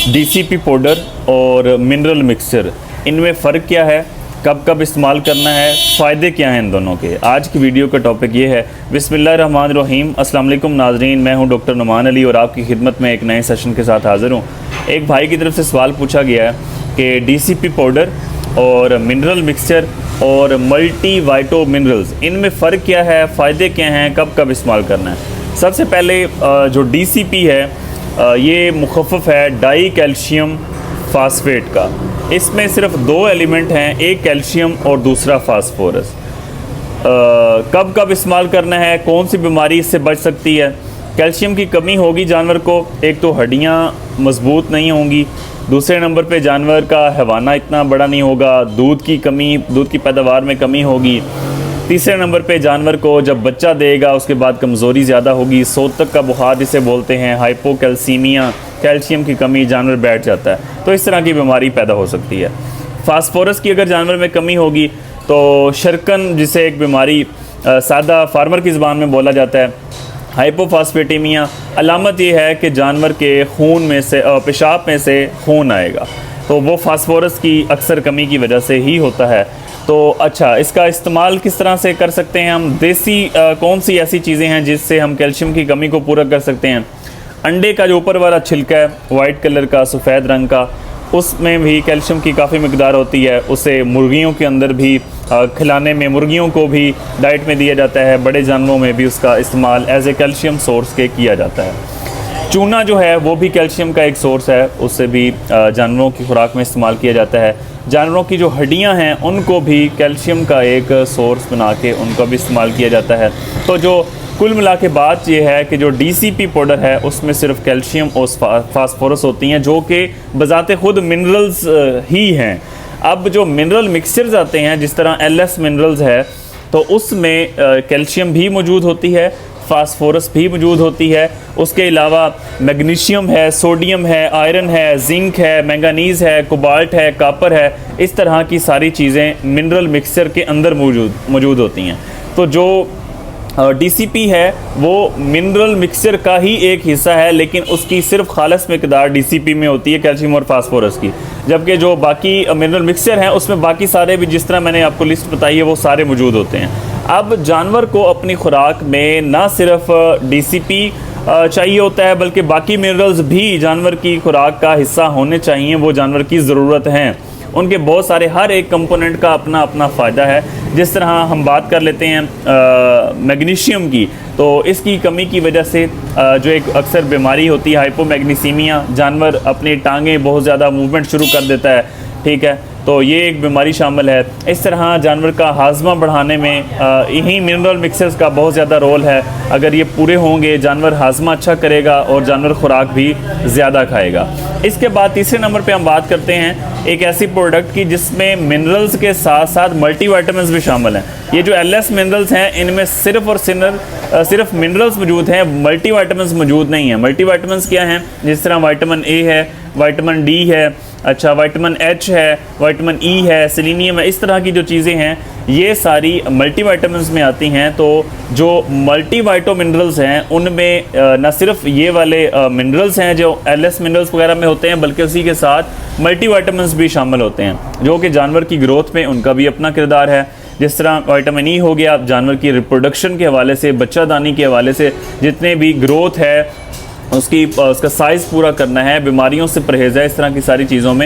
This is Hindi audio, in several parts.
डीसीपी पाउडर और मिनरल मिक्सचर, इनमें फ़र्क क्या है, कब कब इस्तेमाल करना है, फ़ायदे क्या हैं इन दोनों के। आज की वीडियो का टॉपिक ये है। बिस्मिल्लाहिर्रहमानिर्रहीम। अस्सलाम वालेकुम नाज़रीन, मैं हूं डॉक्टर नुमान अली और आपकी खिदमत में एक नए सेशन के साथ हाज़िर हूं। एक भाई की तरफ से सवाल पूछा गया है कि डीसीपी पाउडर और मिनरल मिक्सचर और मल्टी वाइटो मिनरल्स, इनमें फ़र्क क्या है, फ़ायदे क्या हैं, कब कब इस्तेमाल करना है। सबसे पहले जो डीसीपी है ये मुखफ़फ़ है डाई कैल्शियम फास्फेट का। इसमें सिर्फ दो एलिमेंट हैं, एक कैल्शियम और दूसरा फास्फोरस। कब कब इस्तेमाल करना है, कौन सी बीमारी इससे बच सकती है। कैल्शियम की कमी होगी जानवर को, एक तो हड्डियाँ मजबूत नहीं होंगी, दूसरे नंबर पे जानवर का हैवाना इतना बड़ा नहीं होगा, दूध की पैदावार में कमी होगी। तीसरे नंबर पे जानवर को जब बच्चा देगा उसके बाद कमज़ोरी ज़्यादा होगी, सोतक का बुखार जिसे बोलते हैं, हाइपोकैल्सीमिया, कैल्शियम की कमी, जानवर बैठ जाता है, तो इस तरह की बीमारी पैदा हो सकती है। फास्फोरस की अगर जानवर में कमी होगी तो शर्कन जिसे एक बीमारी सादा फार्मर की ज़बान में बोला जाता है, हाइपोफास्फेटेमिया, अलामत ये है कि जानवर के खून में से पेशाब में से खून आएगा, तो वो फास्फोरस की अक्सर कमी की वजह से ही होता है। तो अच्छा, इसका इस्तेमाल किस तरह से कर सकते हैं हम। देसी कौन सी ऐसी चीज़ें हैं जिससे हम कैल्शियम की कमी को पूरा कर सकते हैं। अंडे का जो ऊपर वाला छिलका है वाइट कलर का, सफ़ेद रंग का, उसमें भी कैल्शियम की काफ़ी मकदार होती है। उसे मुर्गियों के अंदर भी खिलाने में, मुर्गियों को भी डाइट में दिया जाता है, बड़े जानवरों में भी उसका इस्तेमाल एज ए कैल्शियम सोर्स के किया जाता है। चूना जो है वो भी कैल्शियम का एक सोर्स है, उससे भी जानवरों की खुराक में इस्तेमाल किया जाता है। जानवरों की जो हड्डियां हैं उनको भी कैल्शियम का एक सोर्स बना के उनका भी इस्तेमाल किया जाता है। तो जो कुल मिला के बात ये है कि जो डीसीपी पाउडर है उसमें सिर्फ कैल्शियम और फास्फोरस होती हैं, जो कि बजाते खुद मिनरल्स ही हैं। अब जो मिनरल मिक्सचर्स आते हैं, जिस तरह एलएस मिनरल्स है, तो उसमें कैल्शियम भी मौजूद होती है, फास्फोरस भी मौजूद होती है। उसके अलावा मैग्नीशियम है, सोडियम है, आयरन है, जिंक है, मैंगानीज़ है, कोबाल्ट है, कापर है, इस तरह की सारी चीज़ें मिनरल मिक्सचर के अंदर मौजूद होती हैं। तो जो डीसीपी है वो मिनरल मिक्सचर का ही एक हिस्सा है, लेकिन उसकी सिर्फ खालस मकदार डीसीपी में होती है कैल्शियम और फास्फोरस की, जबकि जो बाकी मिनरल मिक्सचर हैं उसमें बाकी सारे भी, जिस तरह मैंने आपको लिस्ट बताई है, वो सारे मौजूद होते हैं। अब जानवर को अपनी खुराक में ना सिर्फ डीसीपी चाहिए होता है, बल्कि बाकी मिनरल्स भी जानवर की खुराक का हिस्सा होने चाहिए, वो जानवर की ज़रूरत हैं। उनके बहुत सारे, हर एक कंपोनेंट का अपना अपना फ़ायदा है। जिस तरह हम बात कर लेते हैं मैग्नीशियम की, तो इसकी कमी की वजह से जो एक अक्सर बीमारी होती है हाइपोमैग्नीसीमिया, जानवर अपनी टांगें बहुत ज़्यादा मूवमेंट शुरू कर देता है, ठीक है, तो ये एक बीमारी शामिल है। इस तरह जानवर का हाजमा बढ़ाने में यही मिनरल मिक्सर्स का बहुत ज़्यादा रोल है। अगर ये पूरे होंगे, जानवर हाजमा अच्छा करेगा और जानवर खुराक भी ज़्यादा खाएगा। इसके बाद तीसरे नंबर पे हम बात करते हैं एक ऐसी प्रोडक्ट की जिसमें मिनरल्स के साथ साथ मल्टीविटामिन्स भी शामिल हैं। ये जो एलएस मिनरल्स हैं, इनमें सिर्फ और सिर्फ मिनरल्स मौजूद हैं, मल्टीविटामिन्स मौजूद नहीं हैं। मल्टीविटामिन्स क्या हैं, जिस तरह विटामिन ए है, विटामिन डी है, अच्छा विटामिन एच है, विटामिन ई है, सेलेनियम है, इस तरह की जो चीज़ें हैं ये सारी मल्टीविटामिन्स में आती हैं। तो जो मल्टीवाइटो मिनरल्स हैं उनमें न सिर्फ ये वाले मिनरल्स हैं जो एलएस मिनरल्स वगैरह में होते हैं, बल्कि उसी के साथ मल्टीविटामिन्स भी शामिल होते हैं, जो कि जानवर की ग्रोथ में उनका भी अपना किरदार है। जिस तरह विटामिन ई हो गया, जानवर की रिप्रोडक्शन के हवाले से, बच्चादानी के हवाले से, जितने भी ग्रोथ है उसका साइज़ पूरा करना है, बीमारियों से परहेज़ है, इस तरह की सारी चीज़ों में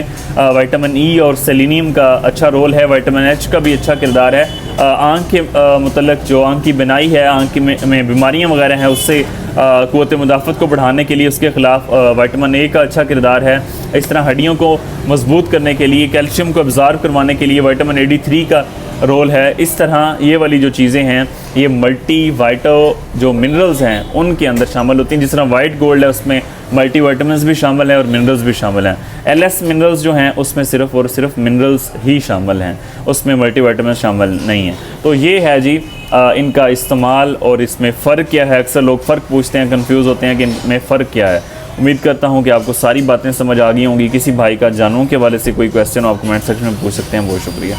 विटामिन ई और सेलेनियम का अच्छा रोल है। विटामिन एच का भी अच्छा किरदार है। आँख के मतलब जो आँख की बिनाई है, आँख में बीमारियाँ वगैरह हैं, उससे क़ुव्वत मुदाफ़त को बढ़ाने के लिए उसके ख़िलाफ़ विटामिन ए का अच्छा किरदार है। इस तरह हड्डियों को मजबूत करने के लिए, कैल्शियम को अब्ज़ॉर्ब करवाने के लिए विटामिन AD3 का रोल है। इस तरह ये वाली जो चीज़ें हैं ये मल्टी वाइटो जो मिनरल्स हैं उनके अंदर शामिल होती हैं। जिस तरह वाइट गोल्ड है उसमें मल्टीविटामिन्स भी शामिल हैं और मिनरल्स भी शामिल हैं। एलएस मिनरल्स जो हैं उसमें सिर्फ और सिर्फ मिनरल्स ही शामिल हैं, उसमें मल्टीविटामिन्स शामिल नहीं हैं। तो ये है जी इनका इस्तेमाल और इसमें फ़र्क क्या है। अक्सर लोग फ़र्क पूछते हैं, कंफ्यूज होते हैं कि इनमें फ़र्क क्या है। उम्मीद करता हूँ कि आपको सारी बातें समझ आ गई होंगी। किसी भाई का जानवरों के हवाले से कोई क्वेश्चन आप कमेंट सेक्शन में पूछ सकते हैं। बहुत शुक्रिया।